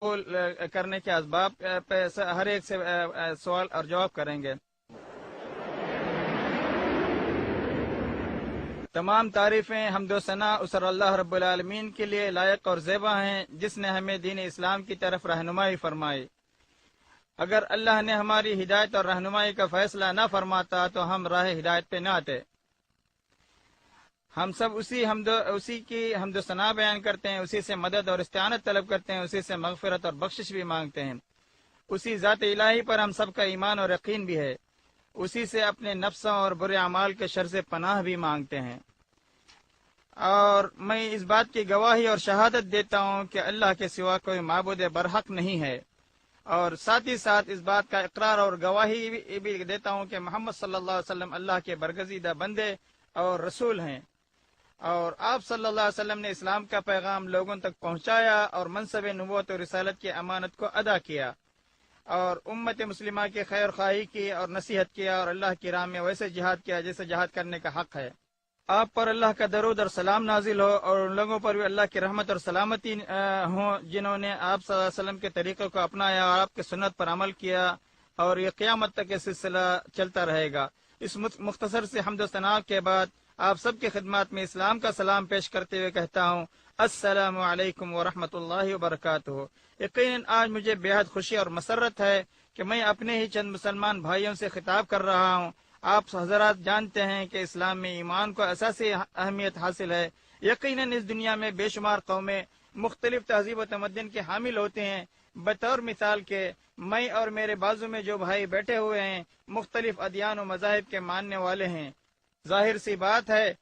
کرنے کے اسباب پہ ہر ایک سے سوال اور جواب کریں گے۔ تمام تعریفیں حمد و ثنا اسر اللہ رب العالمین کے لیے لائق اور زیبا ہیں، جس نے ہمیں دین اسلام کی طرف رہنمائی فرمائی۔ اگر اللہ نے ہماری ہدایت اور رہنمائی کا فیصلہ نہ فرماتا تو ہم راہ ہدایت پہ نہ آتے۔ ہم سب اسی کی حمد و ثنا بیان کرتے ہیں، اسی سے مدد اور استعانت طلب کرتے ہیں، اسی سے مغفرت اور بخشش بھی مانگتے ہیں۔ اسی ذات الہی پر ہم سب کا ایمان اور یقین بھی ہے، اسی سے اپنے نفسوں اور برے اعمال کے شر سے پناہ بھی مانگتے ہیں۔ اور میں اس بات کی گواہی اور شہادت دیتا ہوں کہ اللہ کے سوا کوئی معبود برحق نہیں ہے، اور ساتھ ہی ساتھ اس بات کا اقرار اور گواہی بھی دیتا ہوں کہ محمد صلی اللہ علیہ وسلم اللہ کے برگزیدہ بندے اور رسول ہیں، اور آپ صلی اللہ علیہ وسلم نے اسلام کا پیغام لوگوں تک پہنچایا اور منصب نبوت اور رسالت کی امانت کو ادا کیا، اور امت مسلمہ کی خیر خواہی کی اور نصیحت کیا، اور اللہ کی راہ میں ویسے جہاد کیا جیسے جہاد کرنے کا حق ہے۔ آپ پر اللہ کا درود اور سلام نازل ہو، اور ان لوگوں پر بھی اللہ کی رحمت اور سلامتی ہوں جنہوں نے آپ صلی اللہ علیہ وسلم کے طریقے کو اپنایا اور آپ کی سنت پر عمل کیا، اور یہ قیامت تک یہ سلسلہ چلتا رہے گا۔ اس مختصر سے حمد و ثنا کے بعد آپ سب کی خدمات میں اسلام کا سلام پیش کرتے ہوئے کہتا ہوں، السلام علیکم ورحمۃ اللہ وبرکاتہ۔ یقیناً آج مجھے بے حد خوشی اور مسرت ہے کہ میں اپنے ہی چند مسلمان بھائیوں سے خطاب کر رہا ہوں۔ آپ حضرات جانتے ہیں کہ اسلام میں ایمان کو اساسی اہمیت حاصل ہے۔ یقیناً اس دنیا میں بے شمار قومیں مختلف تہذیب و تمدن کے حامل ہوتے ہیں۔ بطور مثال کے میں اور میرے بازو میں جو بھائی بیٹھے ہوئے ہیں مختلف ادیان و مذاہب کے ماننے والے ہیں۔ ظاہر سی بات ہے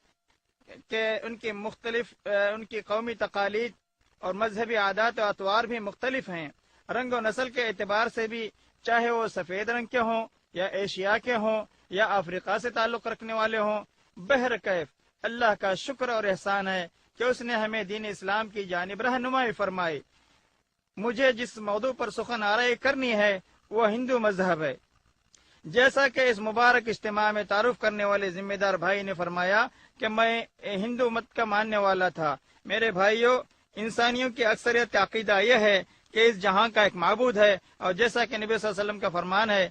کہ ان کی قومی تقالید اور مذہبی عادات و اطوار بھی مختلف ہیں۔ رنگ و نسل کے اعتبار سے بھی، چاہے وہ سفید رنگ کے ہوں یا ایشیا کے ہوں یا افریقہ سے تعلق رکھنے والے ہوں، بہرکیف اللہ کا شکر اور احسان ہے کہ اس نے ہمیں دین اسلام کی جانب رہنمائی فرمائی۔ مجھے جس موضوع پر سخن آرائی کرنی ہے وہ ہندو مذہب ہے۔ جیسا کہ اس مبارک اجتماع میں تعارف کرنے والے ذمہ دار بھائی نے فرمایا کہ میں ہندو مت کا ماننے والا تھا۔ میرے بھائیوں، انسانیوں کی اکثریت کا عقیدہ یہ ہے کہ اس جہاں کا ایک معبود ہے، اور جیسا کہ نبی صلی اللہ علیہ وسلم کا فرمان ہے،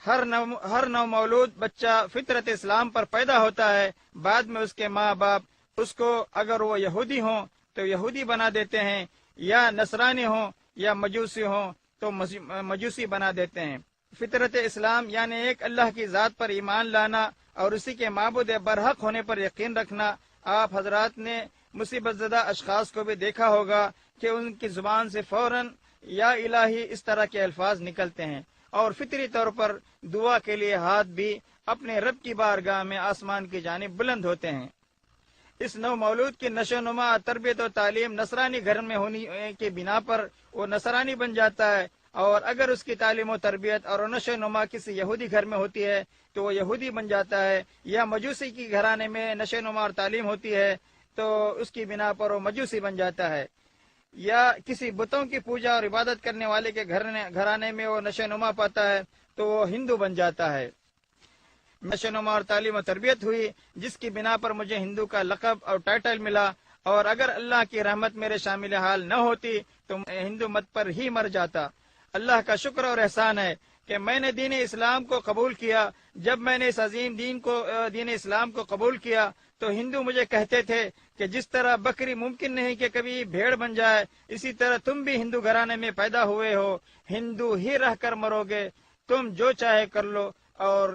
ہر نو مولود بچہ فطرت اسلام پر پیدا ہوتا ہے، بعد میں اس کے ماں باپ اس کو اگر وہ یہودی ہوں تو یہودی بنا دیتے ہیں، یا نصرانی ہوں یا مجوسی ہوں تو مجوسی بنا دیتے ہیں۔ فطرت اسلام یعنی ایک اللہ کی ذات پر ایمان لانا اور اسی کے معبود برحق ہونے پر یقین رکھنا۔ آپ حضرات نے مصیبت زدہ اشخاص کو بھی دیکھا ہوگا کہ ان کی زبان سے فوراً یا الہی اس طرح کے الفاظ نکلتے ہیں، اور فطری طور پر دعا کے لیے ہاتھ بھی اپنے رب کی بارگاہ میں آسمان کی جانب بلند ہوتے ہیں۔ اس نو مولود کی نشو و نما، تربیت و تعلیم نصرانی گھر میں ہونے کی بنا پر وہ نصرانی بن جاتا ہے، اور اگر اس کی تعلیم و تربیت اور نشو و نما کسی یہودی گھر میں ہوتی ہے تو وہ یہودی بن جاتا ہے، یا مجوسی کی گھرانے میں نشو و نما اور تعلیم ہوتی ہے تو اس کی بنا پر وہ مجوسی بن جاتا ہے، یا کسی بتوں کی پوجا اور عبادت کرنے والے کے گھرانے میں وہ نشو و نما پاتا ہے تو وہ ہندو بن جاتا ہے۔ نشو و نما اور تعلیم و تربیت ہوئی جس کی بنا پر مجھے ہندو کا لقب اور ٹائٹل ملا، اور اگر اللہ کی رحمت میرے شامل حال نہ ہوتی تو میں ہندو مت پر ہی مر جاتا۔ اللہ کا شکر اور احسان ہے کہ میں نے دین اسلام کو قبول کیا۔ جب میں نے اس عظیم دین اسلام کو قبول کیا تو ہندو مجھے کہتے تھے کہ جس طرح بکری ممکن نہیں کہ کبھی بھیڑ بن جائے، اسی طرح تم بھی ہندو گھرانے میں پیدا ہوئے ہو، ہندو ہی رہ کر مرو گے، تم جو چاہے کر لو اور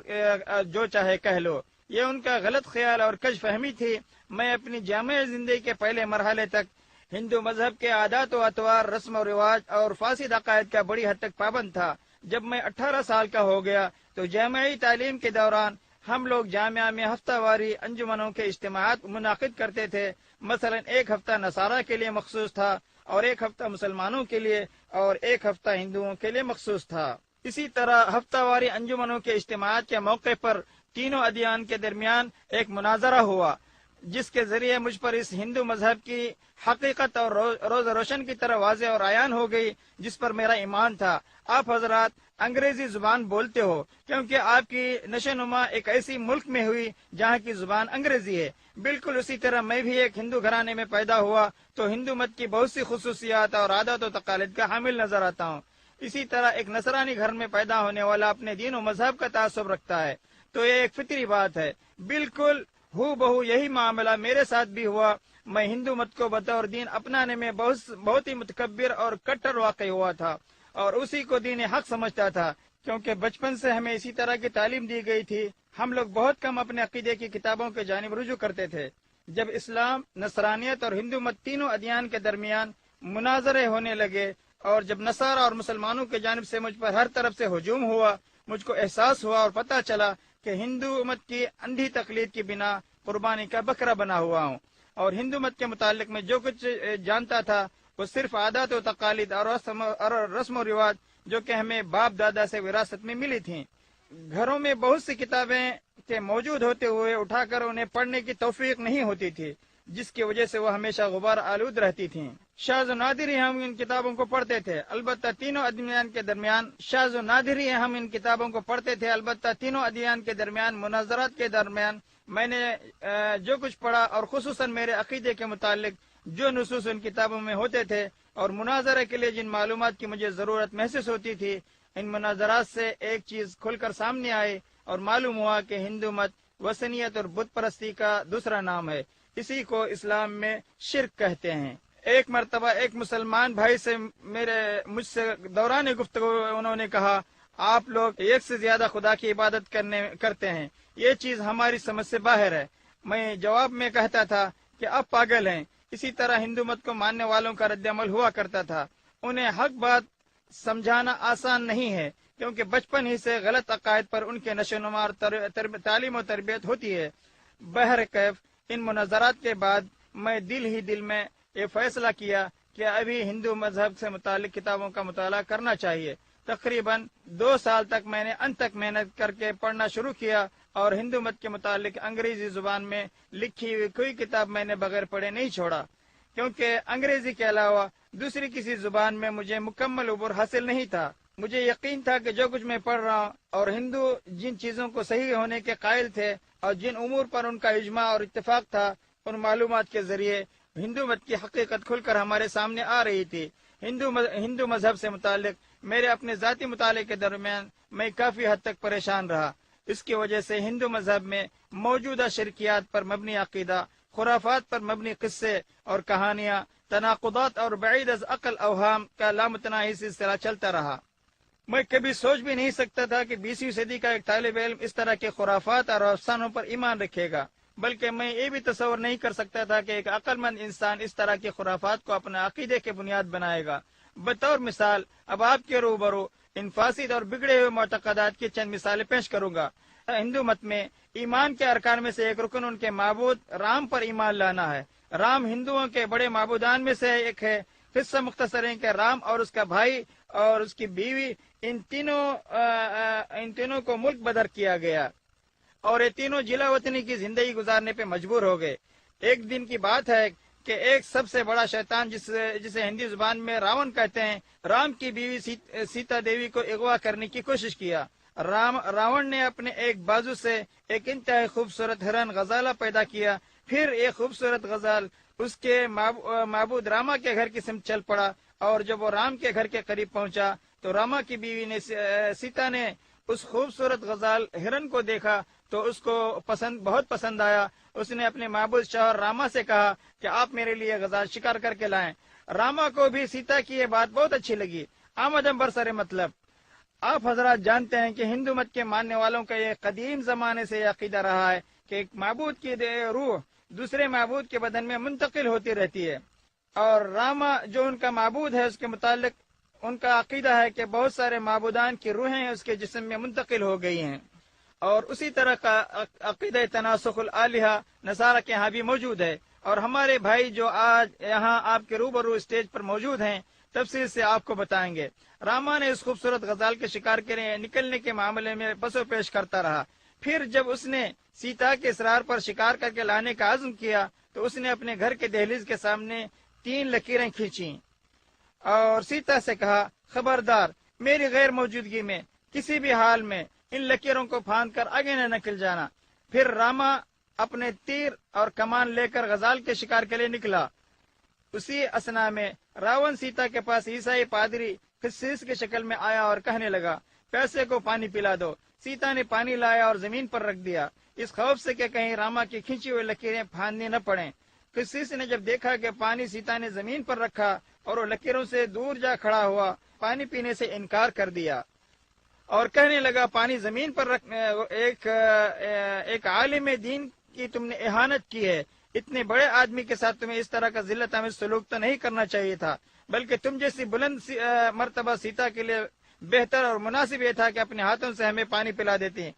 جو چاہے کہہ لو۔ یہ ان کا غلط خیال اور کج فہمی تھی۔ میں اپنی جامع زندگی کے پہلے مرحلے تک ہندو مذہب کے عادات و اطوار، رسم و رواج اور فاسد عقائد کا بڑی حد تک پابند تھا۔ جب میں 18 سال کا ہو گیا تو جامعی تعلیم کے دوران ہم لوگ جامعہ میں ہفتہ واری انجمنوں کے اجتماعات منعقد کرتے تھے۔ مثلا ایک ہفتہ نصارہ کے لیے مخصوص تھا، اور ایک ہفتہ مسلمانوں کے لیے، اور ایک ہفتہ ہندوؤں کے لیے مخصوص تھا۔ اسی طرح ہفتہ واری انجمنوں کے اجتماعات کے موقع پر تینوں ادیان کے درمیان ایک مناظرہ ہوا۔ جس کے ذریعے مجھ پر اس ہندو مذہب کی حقیقت اور روز روشن کی طرح واضح اور عیان ہو گئی، جس پر میرا ایمان تھا۔ آپ حضرات انگریزی زبان بولتے ہو کیونکہ آپ کی نشو نما ایک ایسی ملک میں ہوئی جہاں کی زبان انگریزی ہے۔ بالکل اسی طرح میں بھی ایک ہندو گھرانے میں پیدا ہوا تو ہندو مت کی بہت سی خصوصیات اور عادات و تقالید کا حامل نظر آتا ہوں۔ اسی طرح ایک نصرانی گھر میں پیدا ہونے والا اپنے دین و مذہب کا تعصب رکھتا ہے، تو یہ ایک فطری بات ہے۔ بالکل ہو بہو یہی معاملہ میرے ساتھ بھی ہوا۔ میں ہندو مت کو بطور دین اپنانے میں بہت ہی متکبر اور کٹر واقع ہوا تھا اور اسی کو دین حق سمجھتا تھا، کیونکہ بچپن سے ہمیں اسی طرح کی تعلیم دی گئی تھی۔ ہم لوگ بہت کم اپنے عقیدے کی کتابوں کے جانب رجوع کرتے تھے۔ جب اسلام، نصرانیت اور ہندو مت تینوں ادیان کے درمیان مناظرے ہونے لگے اور جب نصارہ اور مسلمانوں کی جانب سے مجھ پر ہر طرف سے ہجوم ہوا، مجھ کو احساس ہوا اور پتہ چلا کہ ہندو مت کی اندھی تقلید کی بنا قربانی کا بکرا بنا ہوا ہوں، اور ہندو مت کے متعلق میں جو کچھ جانتا تھا وہ صرف عادات و تقالید اور رسم و رواج جو کہ ہمیں باپ دادا سے وراثت میں ملی تھیں۔ گھروں میں بہت سی کتابیں کے موجود ہوتے ہوئے اٹھا کر انہیں پڑھنے کی توفیق نہیں ہوتی تھی، جس کی وجہ سے وہ ہمیشہ غبار آلود رہتی تھیں۔ شاذ و نادر ہی ہم ان کتابوں کو پڑھتے تھے، البتہ تینوں ادیان کے درمیان شاذ و نادر ہی ہم ان کتابوں کو پڑھتے تھے البتہ تینوں ادیان کے درمیان مناظرات کے درمیان میں نے جو کچھ پڑھا اور خصوصاً میرے عقیدے کے متعلق جو نصوص ان کتابوں میں ہوتے تھے اور مناظرے کے لیے جن معلومات کی مجھے ضرورت محسوس ہوتی تھی، ان مناظرات سے ایک چیز کھل کر سامنے آئی اور معلوم ہوا کہ ہندو مت وثنیت اور بت پرستی کا دوسرا نام ہے۔ اسی کو اسلام میں شرک کہتے ہیں۔ ایک مرتبہ ایک مسلمان بھائی سے مجھ سے دوران گفتگو انہوں نے کہا، آپ لوگ ایک سے زیادہ خدا کی عبادت کرتے ہیں، یہ چیز ہماری سمجھ سے باہر ہے۔ میں جواب میں کہتا تھا کہ آپ پاگل ہیں۔ اسی طرح ہندو مت کو ماننے والوں کا رد عمل ہوا کرتا تھا۔ انہیں حق بات سمجھانا آسان نہیں ہے کیونکہ بچپن ہی سے غلط عقائد پر ان کے نشو و نما اور تعلیم و تربیت ہوتی ہے۔ بہرکیف ان مناظرات کے بعد میں دل میں یہ فیصلہ کیا کہ ابھی ہندو مذہب سے متعلق کتابوں کا مطالعہ کرنا چاہیے۔ تقریباً 2 سال تک میں نے انت تک محنت کر کے پڑھنا شروع کیا اور ہندو مت کے متعلق انگریزی زبان میں لکھی ہوئی کوئی کتاب میں نے بغیر پڑھے نہیں چھوڑا، کیونکہ انگریزی کے علاوہ دوسری کسی زبان میں مجھے مکمل عبور حاصل نہیں تھا۔ مجھے یقین تھا کہ جو کچھ میں پڑھ رہا ہوں اور ہندو جن چیزوں کو صحیح ہونے کے قائل تھے اور جن امور پر ان کا اجماع اور اتفاق تھا، ان معلومات کے ذریعے ہندو مت کی حقیقت کھل کر ہمارے سامنے آ رہی تھی۔ ہندو مذہب سے متعلق میرے اپنے ذاتی مطالعے کے درمیان میں کافی حد تک پریشان رہا۔ اس کی وجہ سے ہندو مذہب میں موجودہ شرکیات پر مبنی عقیدہ، خرافات پر مبنی قصے اور کہانیاں، تناقضات اور بعید از عقل اوہام کا لامتناہی سلسلہ چلتا رہا۔ میں کبھی سوچ بھی نہیں سکتا تھا کہ 20ویں صدی کا ایک طالب علم اس طرح کے خرافات اور افسانوں پر ایمان رکھے گا، بلکہ میں یہ بھی تصور نہیں کر سکتا تھا کہ ایک عقل مند انسان اس طرح کے خرافات کو اپنے عقیدے کے بنیاد بنائے گا۔ بطور مثال اب آپ کے روبرو ان فاسد اور بگڑے ہوئے معتقدات کی چند مثالیں پیش کروں گا۔ ہندو مت میں ایمان کے ارکان میں سے ایک رکن ان کے معبود رام پر ایمان لانا ہے۔ رام ہندوؤں کے بڑے معبودان میں سے ایک ہے۔ قصہ مختصر ہے کہ رام اور اس کا بھائی اور اس کی بیوی ان تینوں کو ملک بدر کیا گیا اور یہ تینوں جلا وطنی کی زندگی گزارنے پہ مجبور ہو گئے۔ ایک دن کی بات ہے کہ ایک سب سے بڑا شیطان جسے ہندی زبان میں راون کہتے ہیں، رام کی بیوی سیتا دیوی کو اغوا کرنے کی کوشش کیا۔ راون نے اپنے ایک بازو سے ایک انتہائی خوبصورت ہرن غزالہ پیدا کیا، پھر ایک خوبصورت غزال اس کے معبود راما کے گھر کی سمت چل پڑا، اور جب وہ رام کے گھر کے قریب پہنچا تو راما کی بیوی نے سیتا نے اس خوبصورت غزال ہرن کو دیکھا تو اس کو بہت پسند آیا۔ اس نے اپنے معبود شوہر راما سے کہا کہ آپ میرے لیے غزال شکار کر کے لائیں۔ راما کو بھی سیتا کی یہ بات بہت اچھی لگی۔ آمدم برسر مطلب آپ حضرات جانتے ہیں کہ ہندو مت کے ماننے والوں کا یہ قدیم زمانے سے یہ عقیدہ رہا ہے کہ ایک معبود کی روح دوسرے معبود کے بدن میں منتقل ہوتی رہتی ہے، اور راما جو ان کا معبود ہے اس کے متعلق ان کا عقیدہ ہے کہ بہت سارے معبودان کی روحیں اس کے جسم میں منتقل ہو گئی ہیں، اور اسی طرح کا عقیدہ تناسخ الالہہ نصارہ کے ہاں بھی موجود ہے۔ اور ہمارے بھائی جو آج یہاں آپ کے روبرو اسٹیج پر موجود ہیں تفصیل سے آپ کو بتائیں گے۔ راما نے اس خوبصورت غزال کے شکار کے نکلنے کے معاملے میں پس و پیش کرتا رہا، پھر جب اس نے سیتا کے اصرار پر شکار کر کے لانے کا عزم کیا تو اس نے اپنے گھر کے دہلیز کے سامنے 3 لکیریں کھینچیں اور سیتا سے کہا، خبردار، میری غیر موجودگی میں کسی بھی حال میں ان لکیروں کو پھاند کر آگے نہ نکل جانا۔ پھر راما اپنے تیر اور کمان لے کر غزال کے شکار کے لیے نکلا۔ اسی اسنا میں راون سیتا کے پاس عیسائی پادری خسیس کی شکل میں آیا اور کہنے لگا، پیسے کو پانی پلا دو۔ سیتا نے پانی لایا اور زمین پر رکھ دیا، اس خوف سے کہ کہیں راما کی کھینچی ہوئی لکیریں پھاندنی نہ پڑیں۔ خسیس نے جب دیکھا کہ پانی سیتا نے زمین پر رکھا اور وہ لکیروں سے دور جا کھڑا ہوا، پانی پینے سے انکار کر دیا اور کہنے لگا، پانی زمین پر ایک عالم دین کی تم نے اہانت کی ہے۔ اتنے بڑے آدمی کے ساتھ تمہیں اس طرح کا ذلت آمیز سلوک تو نہیں کرنا چاہیے تھا، بلکہ تم جیسی بلند مرتبہ سیتا کے لیے بہتر اور مناسب یہ تھا کہ اپنے ہاتھوں سے ہمیں پانی پلا دیتی۔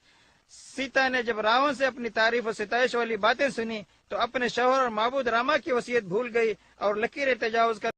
سیتا نے جب راون سے اپنی تعریف و ستائش والی باتیں سنی تو اپنے شوہر اور معبود راما کی وصیت بھول گئی اور لکیریں تجاوز کر